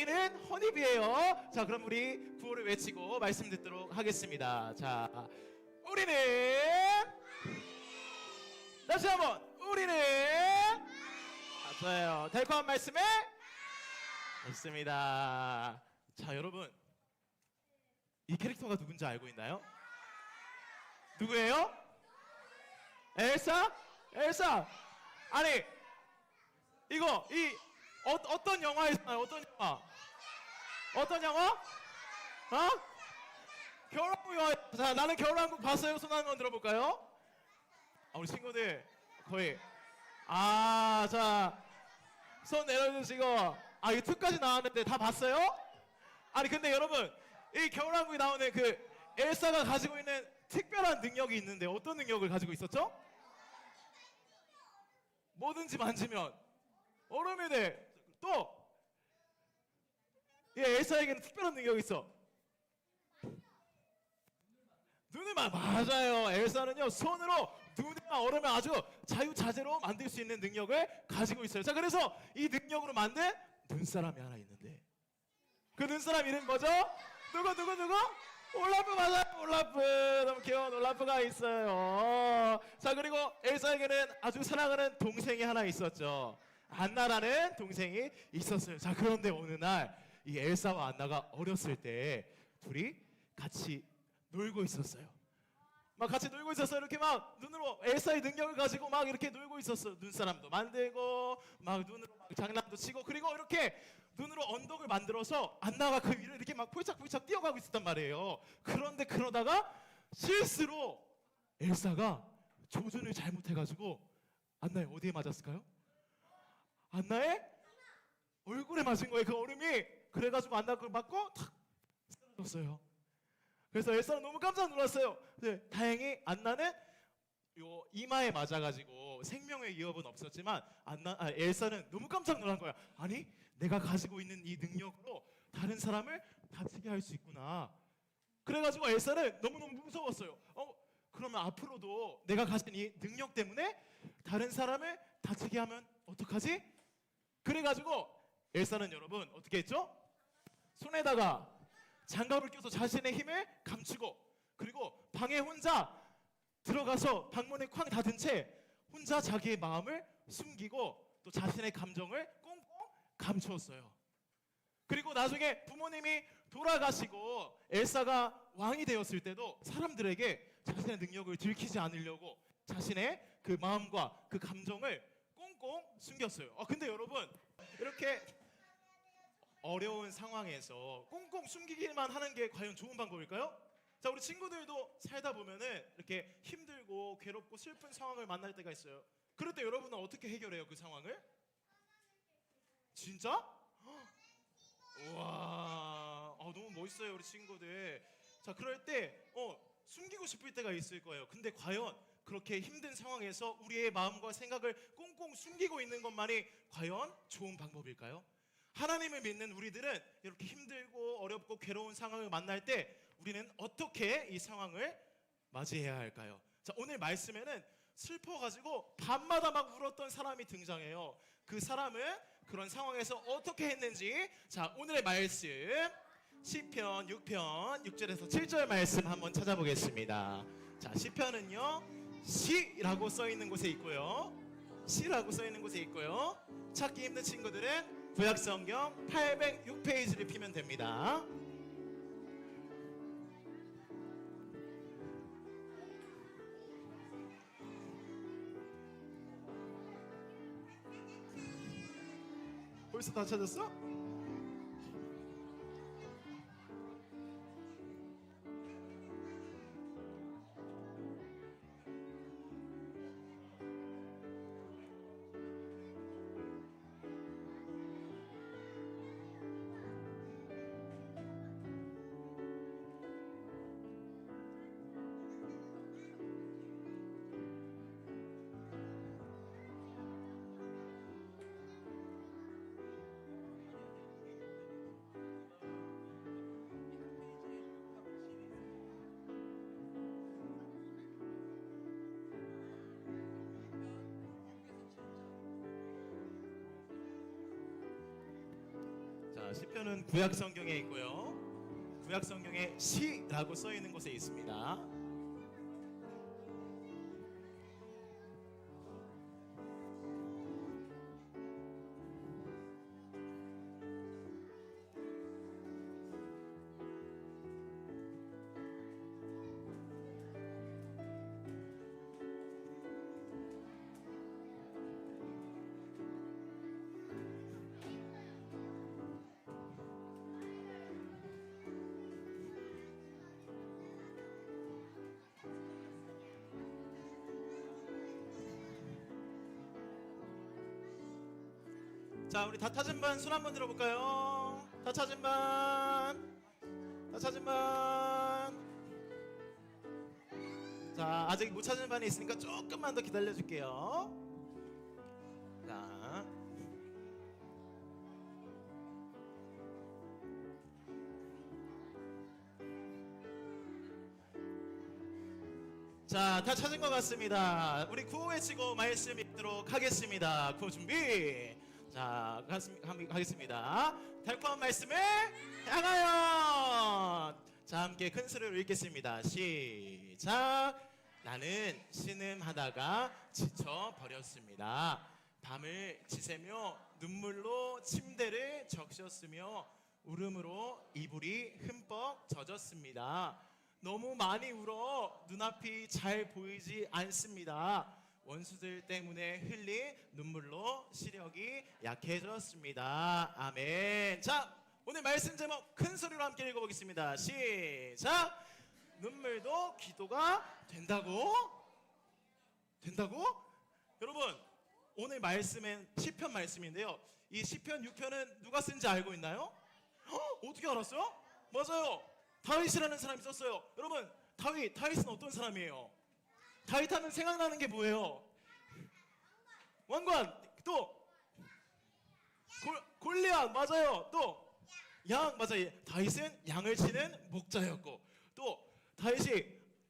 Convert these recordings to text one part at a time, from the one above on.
우리는 허니비예요. 자, 그럼 우리 구호를 외치고 말씀 듣도록 하겠습니다. 자, 우리는 다시 한번 우리는 맞아요. 달콤한 말씀에 있습니다. 자, 여러분 이 캐릭터가 누군지 알고 있나요? 누구예요? 엘사? 엘사? 아니 이거 어떤 영화였나요? 어떤 영화? 어떤 영화? 어? 겨울왕국 영화. 자, 나는 겨울왕국 봤어요. 손 한번 들어볼까요? 우리 친구들 거의 자, 손 내려주시고. 이거 2까지 나왔는데 다 봤어요? 아니 근데 여러분 이 겨울왕국에 나오는 그 엘사가 가지고 있는 특별한 능력이 있는데 어떤 능력을 가지고 있었죠? 뭐든지 만지면 얼음이 돼. 또 엘사에게는 특별한 능력이 있어. 눈을 맞아요. 엘사는요 손으로 눈이나 얼음을 아주 자유자재로 만들 수 있는 능력을 가지고 있어요. 자, 그래서 이 능력으로 만든 눈사람이 하나 있는데 그 눈사람 이름 뭐죠? 누구? 올라프. 맞아요. 올라프. 너무 귀여운 올라프가 있어요. 자, 그리고 엘사에게는 아주 사랑하는 동생이 하나 있었죠. 안나라는 동생이 있었어요. 자, 그런데 어느 날 이 엘사와 안나가 어렸을 때 둘이 같이 놀고 있었어요. 막 같이 놀고 있었어요. 이렇게 막 눈으로 엘사의 능력을 가지고 막 이렇게 놀고 있었어요. 눈사람도 만들고 막 눈으로 막 장난도 치고, 그리고 이렇게 눈으로 언덕을 만들어서 안나가 그 위를 이렇게 막 폴짝폴짝 뛰어가고 있었단 말이에요. 그런데 그러다가 실수로 엘사가 조준을 잘못해가지고 안나의 어디에 맞았을까요? 안나의 얼굴에 맞은 거예요. 그 얼음이. 그래가지고 안나가 그걸 맞고 탁 쓰러졌어요. 그래서 엘사는 너무 깜짝 놀랐어요. 근데 다행히 안나는 요 이마에 맞아가지고 생명의 위협은 없었지만 엘사는 너무 깜짝 놀란 거야. 아니 내가 가지고 있는 이 능력으로 다른 사람을 다치게 할 수 있구나. 그래가지고 엘사는 너무너무 무서웠어요. 그러면 앞으로도 내가 가진 이 능력 때문에 다른 사람을 다치게 하면 어떡하지? 그래가지고 엘사는 여러분 어떻게 했죠? 손에다가 장갑을 껴서 자신의 힘을 감추고, 그리고 방에 혼자 들어가서 방문에 쾅 닫은 채 혼자 자기의 마음을 숨기고 또 자신의 감정을 꽁꽁 감추었어요. 그리고 나중에 부모님이 돌아가시고 엘사가 왕이 되었을 때도 사람들에게 자신의 능력을 들키지 않으려고 자신의 그 마음과 그 감정을 꽁꽁 숨겼어요. 근데 여러분 이렇게 어려운 상황에서 꽁꽁 숨기기만 하는 게 과연 좋은 방법일까요? 자, 우리 친구들도 살다 보면은 이렇게 힘들고 괴롭고 슬픈 상황을 만날 때가 있어요. 그럴 때 여러분은 어떻게 해결해요, 그 상황을? 진짜? 우와, 너무 멋있어요, 우리 친구들. 자, 그럴 때 숨기고 싶을 때가 있을 거예요. 근데 과연 그렇게 힘든 상황에서 우리의 마음과 생각을 꽁꽁 숨기고 있는 것만이 과연 좋은 방법일까요? 하나님을 믿는 우리들은 이렇게 힘들고 어렵고 괴로운 상황을 만날 때 우리는 어떻게 이 상황을 맞이해야 할까요? 자, 오늘 말씀에는 슬퍼가지고 밤마다 막 울었던 사람이 등장해요. 그 사람은 그런 상황에서 어떻게 했는지, 자, 오늘의 말씀 시편 6편 6절에서 7절 말씀 한번 찾아보겠습니다. 자, 시편은요 시라고 써있는 곳에 있고요, 시라고 써있는 곳에 있고요, 찾기 힘든 친구들은 구약성경 806페이지를 피면 됩니다. 벌써 다 찾았어? 시편은 구약 성경에 있고요. 구약 성경에 시라고 써 있는 곳에 있습니다. 자, 우리 다 찾은 반 손 한번 들어볼까요? 다 찾은 반, 다 찾은 반. 자, 아직 못 찾은 반이 있으니까 조금만 더 기다려 줄게요. 자, 자, 다 찾은 것 같습니다. 우리 구호 외치고 말씀 읽도록 하겠습니다. 구호 준비. 자, 가겠습니다. 달콤한 말씀을 향하여. 자, 함께 큰 소리로 읽겠습니다. 시작. 나는 신음하다가 지쳐 버렸습니다. 밤을 지새며 눈물로 침대를 적셨으며 울음으로 이불이 흠뻑 젖었습니다. 너무 많이 울어 눈앞이 잘 보이지 않습니다. 원수들 때문에 흘린 눈물로 시력이 약해졌습니다. 아멘. 자, 오늘 말씀 제목 큰 소리로 함께 읽어보겠습니다. 시작. 눈물도 기도가 된다고? 된다고? 여러분, 오늘 말씀은 시편 말씀인데요. 이 시편 6편은 누가 쓴지 알고 있나요? 어떻게 알았어요? 맞아요. 다윗이라는 사람이 썼어요. 여러분, 다윗은 어떤 사람이에요? 다윗 하면 생각나는 게 뭐예요? 왕관. 또 골리앗. 맞아요. 또 양. 맞아요. 다윗은 양을 치는 목자였고, 또 다윗이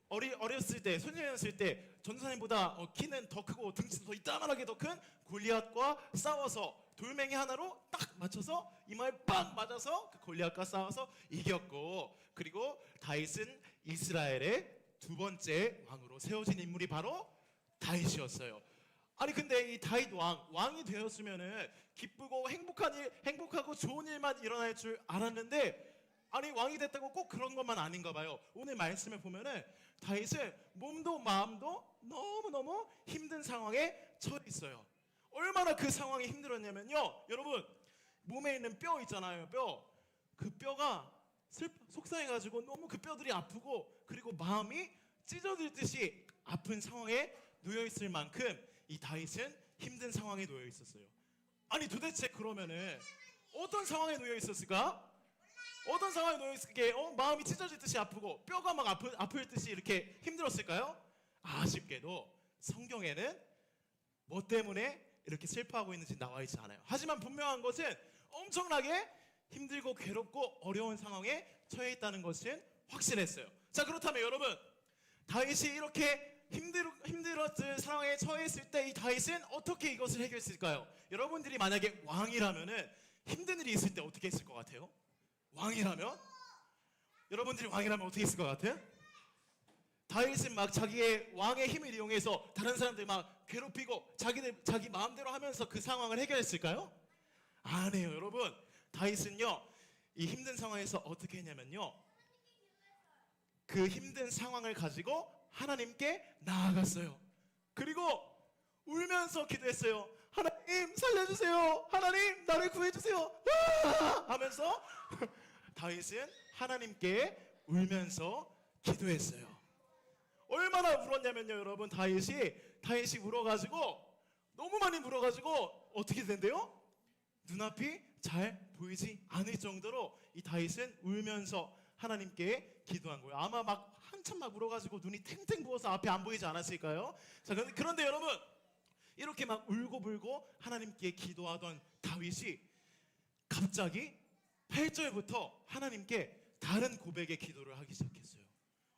어렸을 때, 소년이었을 때 전사님보다 키는 더 크고 등치도 더 이따만하게 더 큰 골리앗과 싸워서 돌멩이 하나로 딱 맞춰서 이마에 빵 맞아서 그 골리앗과 싸워서 이겼고, 그리고 다윗은 이스라엘의 두 번째 왕으로 세워진 인물이 바로 다윗이었어요. 아니 근데 이 다윗 왕이 되었으면은 기쁘고 행복하고 좋은 일만 일어날 줄 알았는데, 아니 왕이 됐다고 꼭 그런 것만 아닌가 봐요. 오늘 말씀을 보면은 다윗은 몸도 마음도 너무너무 힘든 상황에 처해 있어요. 얼마나 그 상황이 힘들었냐면요, 여러분, 몸에 있는 뼈 있잖아요. 그 뼈가 속상해가지고 너무 그 뼈들이 아프고, 그리고 마음이 찢어질 듯이 아픈 상황에 놓여 있을 만큼 이 다윗은 힘든 상황에 놓여 있었어요. 아니 도대체 그러면은 어떤 상황에 놓여 있었을까? 어떤 상황에 놓여 있을게? 마음이 찢어질 듯이 아프고 뼈가 막 아플 듯이 이렇게 힘들었을까요? 아쉽게도 성경에는 뭐 때문에 이렇게 슬퍼하고 있는지 나와 있지 않아요. 하지만 분명한 것은 엄청나게 힘들고 괴롭고 어려운 상황에 처해 있다는 것은 확실했어요. 자, 그렇다면 여러분, 다윗이 이렇게 힘들었을 상황에 처해 있을 때 이 다윗은 어떻게 이것을 해결했을까요? 여러분들이 만약에 왕이라면은 힘든 일이 있을 때 어떻게 했을 것 같아요? 왕이라면? 여러분들이 왕이라면 어떻게 했을 것 같아요? 다윗은 막 자기의 왕의 힘을 이용해서 다른 사람들 막 괴롭히고 자기 마음대로 하면서 그 상황을 해결했을까요? 아니에요. 여러분, 다윗은요 이 힘든 상황에서 어떻게 했냐면요, 그 힘든 상황을 가지고 하나님께 나아갔어요. 그리고 울면서 기도했어요. 하나님 살려주세요. 하나님 나를 구해주세요. 하면서 다윗은 하나님께 울면서 기도했어요. 얼마나 울었냐면요, 여러분, 다윗이 울어가지고, 너무 많이 울어가지고 어떻게 된대요? 눈앞이 잘 보이지 않을 정도로 이 다윗은 울면서 하나님께 기도한 거예요. 아마 막 한참 막 울어가지고 눈이 탱탱 부어서 앞이 안 보이지 않았을까요? 자, 그런데 여러분, 이렇게 막 울고불고 하나님께 기도하던 다윗이 갑자기 8절부터 하나님께 다른 고백의 기도를 하기 시작했어요.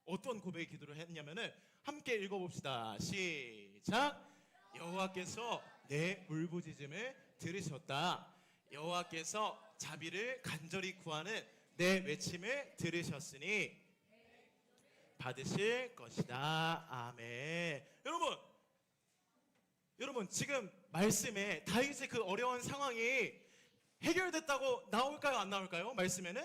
어떤 고백의 기도를 했냐면은 함께 읽어봅시다. 시작. 여호와께서 내 울부짖음을 들으셨다. 여호와께서 자비를 간절히 구하는 내 외침을 들으셨으니 받으실 것이다. 아멘. 여러분 지금 말씀에 다윗의 그 어려운 상황이 해결됐다고 나올까요? 안 나올까요? 말씀에는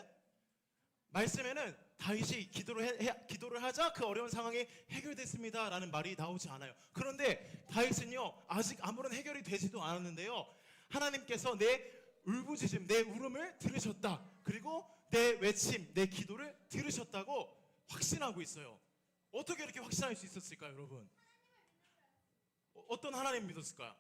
다윗이 기도를 하자 그 어려운 상황이 해결됐습니다 라는 말이 나오지 않아요. 그런데 다윗은요 아직 아무런 해결이 되지도 않았는데요, 하나님께서 내 울부짖음, 내 울음을 들으셨다, 그리고 내 외침, 내 기도를 들으셨다고 확신하고 있어요. 어떻게 이렇게 확신할 수 있었을까요, 여러분? 어떤 하나님 믿었을까요?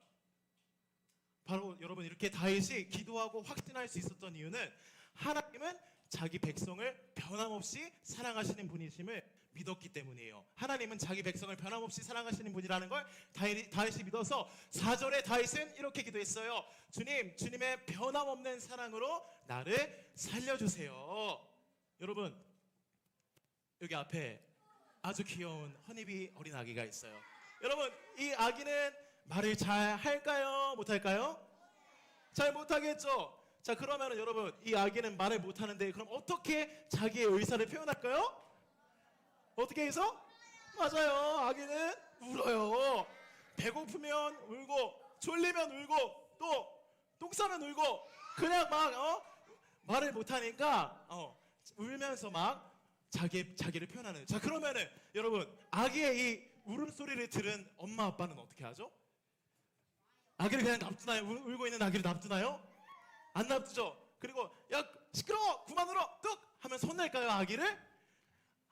바로 여러분 이렇게 다윗이 기도하고 확신할 수 있었던 이유는 하나님은 자기 백성을 변함없이 사랑하시는 분이심을 믿었기 때문이에요. 하나님은 자기 백성을 변함없이 사랑하시는 분이라는 걸 다윗이 믿어서 4절에 다윗은 이렇게 기도했어요. 주님의 변함없는 사랑으로 나를 살려주세요. 여러분 여기 앞에 아주 귀여운 허니비 어린 아기가 있어요. 여러분 이 아기는 말을 잘 할까요? 못할까요? 잘 못하겠죠? 자, 그러면 여러분 이 아기는 말을 못하는데 그럼 어떻게 자기의 의사를 표현할까요? 어떻게 해서? 맞아요, 아기는 울어요. 배고프면 울고, 졸리면 울고, 또 똥 싸면 울고, 그냥 말을 못하니까 울면서 막 자기를 표현하는. 자, 그러면은 여러분 아기의 이 울음소리를 들은 엄마 아빠는 어떻게 하죠? 아기를 그냥 납두나요? 울고 있는 아기를 납두나요? 안 납두죠. 그리고 야 시끄러워 그만 울어 뚝 하면 혼낼까요 아기를?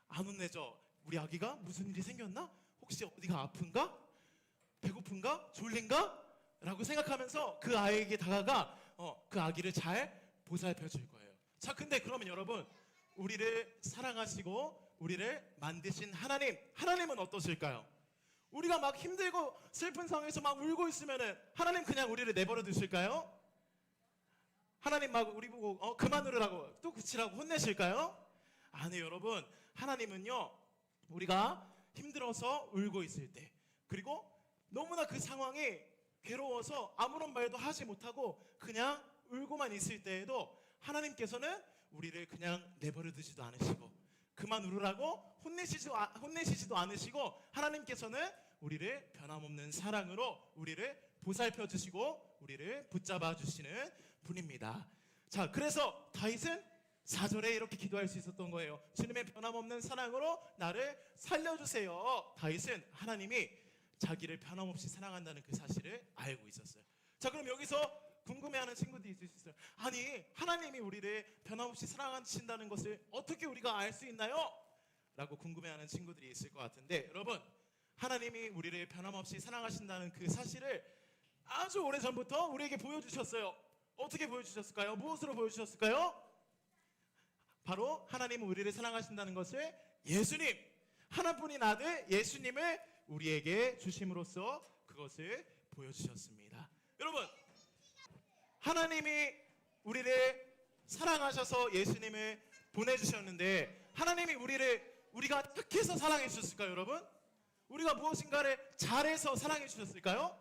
안 혼내죠. 우리 아기가 무슨 일이 생겼나? 혹시 어디가 아픈가? 배고픈가? 졸린가? 라고 생각하면서 그 아이에게 다가가 그 아기를 잘 보살펴 줄 거예요. 자, 근데 그러면 여러분 우리를 사랑하시고 우리를 만드신 하나님은 어떠실까요? 우리가 막 힘들고 슬픈 상황에서 막 울고 있으면은 하나님 그냥 우리를 내버려 두실까요? 하나님 막 우리 보고 그만 울으라고 또 그치라고 혼내실까요? 아니에요, 여러분. 하나님은요 우리가 힘들어서 울고 있을 때, 그리고 너무나 그 상황이 괴로워서 아무런 말도 하지 못하고 그냥 울고만 있을 때에도 하나님께서는 우리를 그냥 내버려 두지도 않으시고 그만 울으라고 혼내시지도 않으시고 하나님께서는 우리를 변함없는 사랑으로 우리를 보살펴 주시고 우리를 붙잡아 주시는 분입니다. 자, 그래서 다윗은 4절에 이렇게 기도할 수 있었던 거예요. 주님의 변함없는 사랑으로 나를 살려주세요. 다윗은 하나님이 자기를 변함없이 사랑한다는 그 사실을 알고 있었어요. 자, 그럼 여기서 궁금해하는 친구들이 있을 수 있어요. 아니 하나님이 우리를 변함없이 사랑하신다는 것을 어떻게 우리가 알 수 있나요? 라고 궁금해하는 친구들이 있을 것 같은데, 여러분 하나님이 우리를 변함없이 사랑하신다는 그 사실을 아주 오래전부터 우리에게 보여주셨어요. 어떻게 보여주셨을까요? 무엇으로 보여주셨을까요? 바로 하나님은 우리를 사랑하신다는 것을 예수님, 하나뿐인 아들 예수님을 우리에게 주심으로써 그것을 보여주셨습니다. 여러분 하나님이 우리를 사랑하셔서 예수님을 보내주셨는데 하나님이 우리가 착해서 사랑해 주셨을까요, 여러분? 우리가 무엇인가를 잘해서 사랑해 주셨을까요?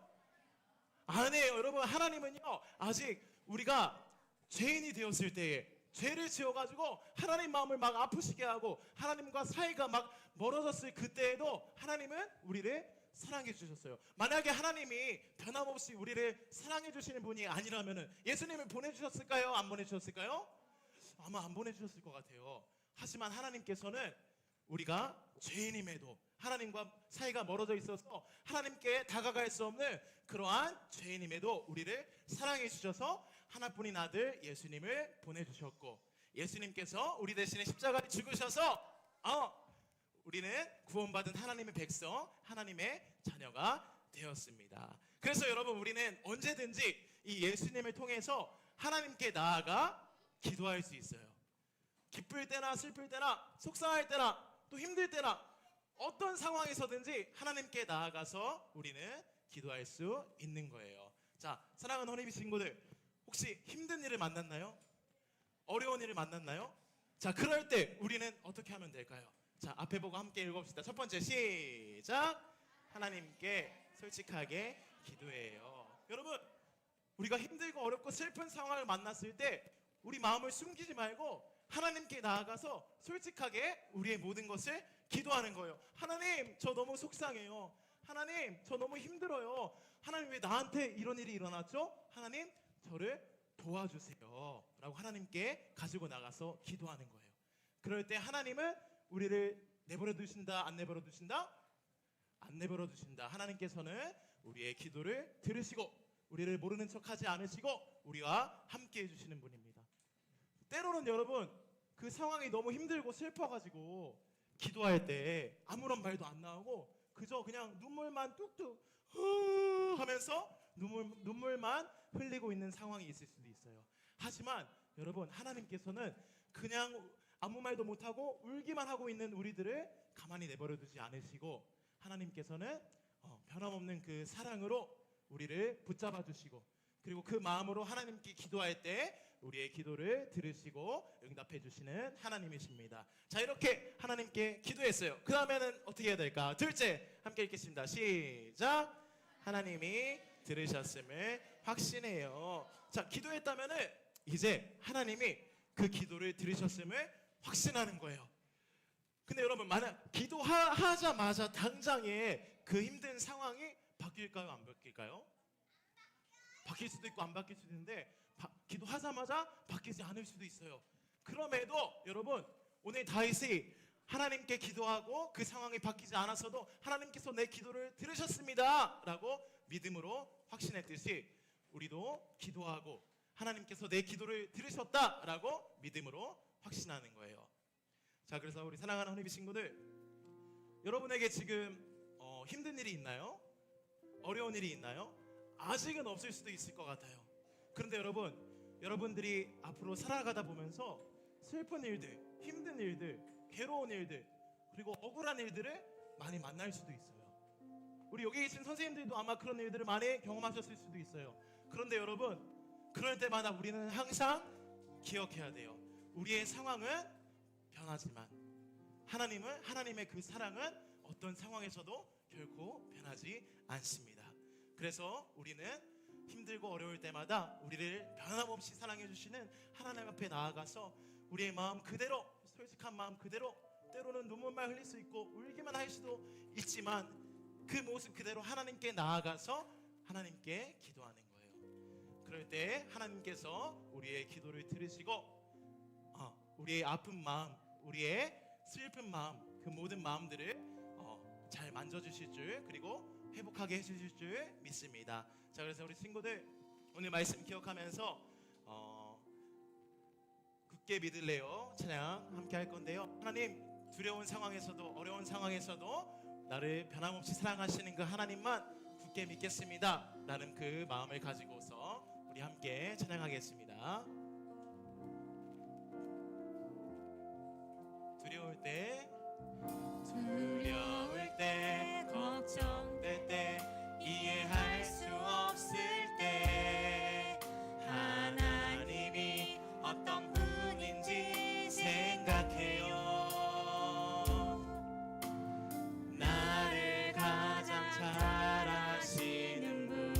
아니에요, 여러분. 하나님은요 아직 우리가 죄인이 되었을 때에 죄를 지어가지고 하나님 마음을 막 아프시게 하고 하나님과 사이가 막 멀어졌을 그때에도 하나님은 우리를 사랑해 주셨어요. 만약에 하나님이 변함없이 우리를 사랑해 주시는 분이 아니라면 예수님을 보내주셨을까요? 안 보내주셨을까요? 아마 안 보내주셨을 것 같아요. 하지만 하나님께서는 우리가 죄인임에도 하나님과 사이가 멀어져 있어서 하나님께 다가갈 수 없는 그러한 죄인임에도 우리를 사랑해 주셔서 하나뿐인 아들 예수님을 보내주셨고, 예수님께서 우리 대신에 십자가에 죽으셔서 우리는 구원받은 하나님의 백성, 하나님의 자녀가 되었습니다. 그래서 여러분 우리는 언제든지 이 예수님을 통해서 하나님께 나아가 기도할 수 있어요. 기쁠 때나 슬플 때나 속상할 때나 또 힘들 때나 어떤 상황에서든지 하나님께 나아가서 우리는 기도할 수 있는 거예요. 자, 사랑하는 허니비 친구들, 혹시 힘든 일을 만났나요? 어려운 일을 만났나요? 자, 그럴 때 우리는 어떻게 하면 될까요? 자, 앞에 보고 함께 읽어봅시다. 첫 번째 시작. 하나님께 솔직하게 기도해요. 여러분 우리가 힘들고 어렵고 슬픈 상황을 만났을 때 우리 마음을 숨기지 말고 하나님께 나아가서 솔직하게 우리의 모든 것을 기도하는 거예요. 하나님, 저 너무 속상해요. 하나님, 저 너무 힘들어요. 하나님, 왜 나한테 이런 일이 일어났죠? 하나님, 저를 도와주세요 라고 하나님께 가지고 나가서 기도하는 거예요. 그럴 때 하나님은 우리를 내버려 두신다, 안 내버려 두신다? 안 내버려 두신다. 하나님께서는 우리의 기도를 들으시고 우리를 모르는 척하지 않으시고 우리와 함께 해주시는 분입니다. 때로는 여러분, 그 상황이 너무 힘들고 슬퍼가지고 기도할 때 아무런 말도 안 나오고 그저 그냥 눈물만 뚝뚝 하면서 눈물만 흘리고 있는 상황이 있을 수도 있어요. 하지만 여러분, 하나님께서는 그냥 아무 말도 못하고 울기만 하고 있는 우리들을 가만히 내버려 두지 않으시고 하나님께서는 변함없는 그 사랑으로 우리를 붙잡아 주시고 그리고 그 마음으로 하나님께 기도할 때 우리의 기도를 들으시고 응답해 주시는 하나님이십니다. 자, 이렇게 하나님께 기도했어요. 그 다음에는 어떻게 해야 될까? 둘째, 함께 읽겠습니다. 시작. 하나님이 들으셨음을 확신해요. 자, 기도했다면은 이제 하나님이 그 기도를 들으셨음을 확신하는 거예요. 근데 여러분, 만약 기도하자마자 당장에 그 힘든 상황이 바뀔까요? 안 바뀔까요? 바뀔 수도 있고 안 바뀔 수도 있는데 기도하자마자 바뀌지 않을 수도 있어요. 그럼에도 여러분, 오늘 다윗이 하나님께 기도하고 그 상황이 바뀌지 않았어도 하나님께서 내 기도를 들으셨습니다 라고 믿음으로 확신했듯이 우리도 기도하고 하나님께서 내 기도를 들으셨다 라고 믿음으로 확신하는 거예요. 자, 그래서 우리 사랑하는 허니비 친구들, 여러분에게 지금 힘든 일이 있나요? 어려운 일이 있나요? 아직은 없을 수도 있을 것 같아요. 그런데 여러분들이 앞으로 살아가다 보면서 슬픈 일들, 힘든 일들, 괴로운 일들, 그리고 억울한 일들을 많이 만날 수도 있어요. 우리 여기 계신 선생님들도 아마 그런 일들을 많이 경험하셨을 수도 있어요. 그런데 여러분, 그럴 때마다 우리는 항상 기억해야 돼요. 우리의 상황은 변하지만 하나님의 그 사랑은 어떤 상황에서도 결코 변하지 않습니다. 그래서 우리는 힘들고 어려울 때마다 우리를 변함없이 사랑해 주시는 하나님 앞에 나아가서 우리의 마음 그대로, 솔직한 마음 그대로, 때로는 눈물만 흘릴 수 있고 울기만 할 수도 있지만 그 모습 그대로 하나님께 나아가서 하나님께 기도하는 거예요. 그럴 때 하나님께서 우리의 기도를 들으시고 우리의 아픈 마음, 우리의 슬픈 마음, 그 모든 마음들을 잘 만져주실 줄, 그리고 회복하게 해주실 줄 믿습니다. 자, 그래서 우리 친구들 오늘 말씀 기억하면서 굳게 믿을래요 찬양 함께 할 건데요. 하나님, 두려운 상황에서도 어려운 상황에서도 나를 변함없이 사랑하시는 그 하나님만 굳게 믿겠습니다 라는 그 마음을 가지고서 우리 함께 찬양하겠습니다. 두려울 때 걱정될 때 이해할 수 없을 때 하나님이 어떤 분인지 생각해요. 나를 가장 잘 아시는 분,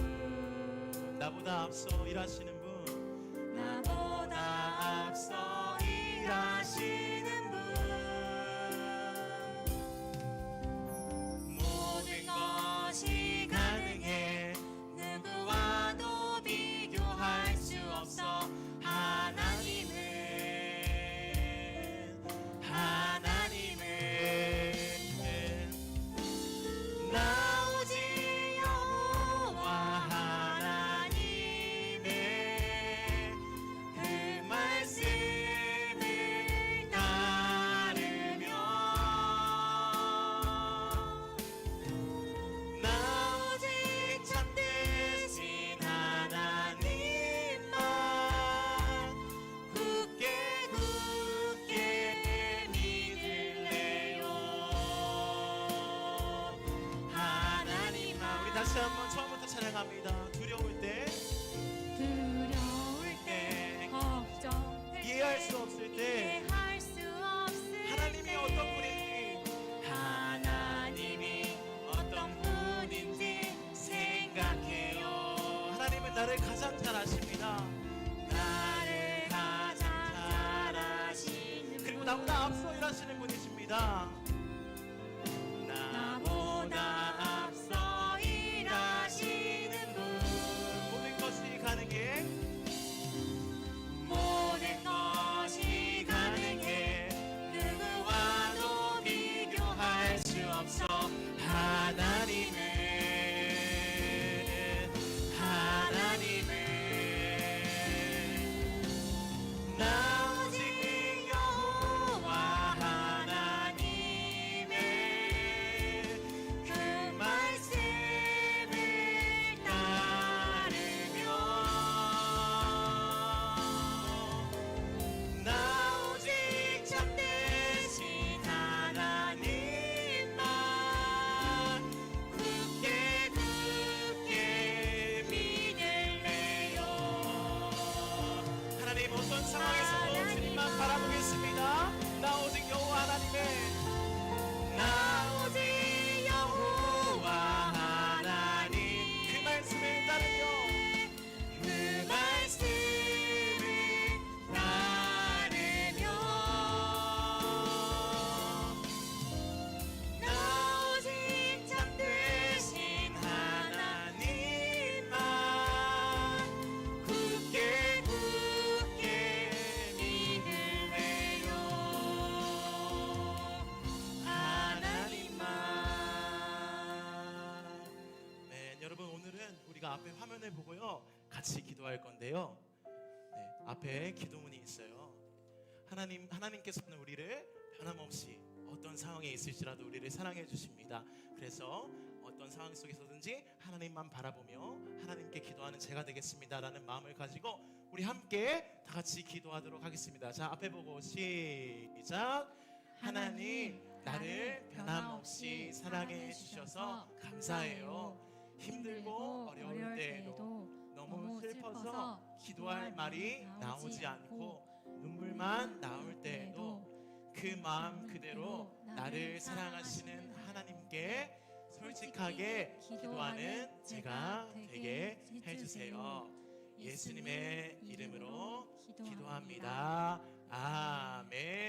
나보다 앞서 일하시는 분, 나보다 앞서 일하시는 분, 모든 것이 가능해 누구와도 비교할 수 없어. 나 오직 여호와 하나님을 잘하시는 분이십니다. 나보다 앞서 일하시는 분 모든 것이 가능해 모든 것이 가능해 누구와도 비교할 수 없어 하나님은 나 오직 여호와 하나님의 그 말씀을 따르며 나 오직 참되신 하나님만 굳게 믿을래요. 하나님 어떤 상황에서도 주님만 바라보겠습니다. 나 오직 여호와 하나님의 나 오직 여호와 하나님 그 말씀을 따르며 그 말씀을 따르며 나 오직 참되신 하나님만 굳게 믿을래요. 하나님만. 네, 여러분 오늘은 우리가 앞에 화면을 보고요 같이 기도할 건데요. 네, 앞에 기도문이 있어요. 하나님께서는 우리를 변함없이 어떤 상황에 있을지라도 우리를 사랑해 주십니다. 그래서 어떤 상황 속에서든지 하나님만 바라보며 하나님께 기도하는 제가 되겠습니다라는 마음을 가지고 우리 함께 다 같이 기도하도록 하겠습니다. 자, 앞에 보고 시작. 하나님, 나를 변함없이 사랑해 주셔서 감사해요. 힘들고 어려울 때에도 너무 슬퍼서 기도할 말이 나오지 않고 눈물만 나올 때에도 그 마음 그대로 나를 사랑하시는 하나님께 솔직하게 기도하는 제가 되게 해주세요. 예수님의 이름으로 기도합니다. 아멘.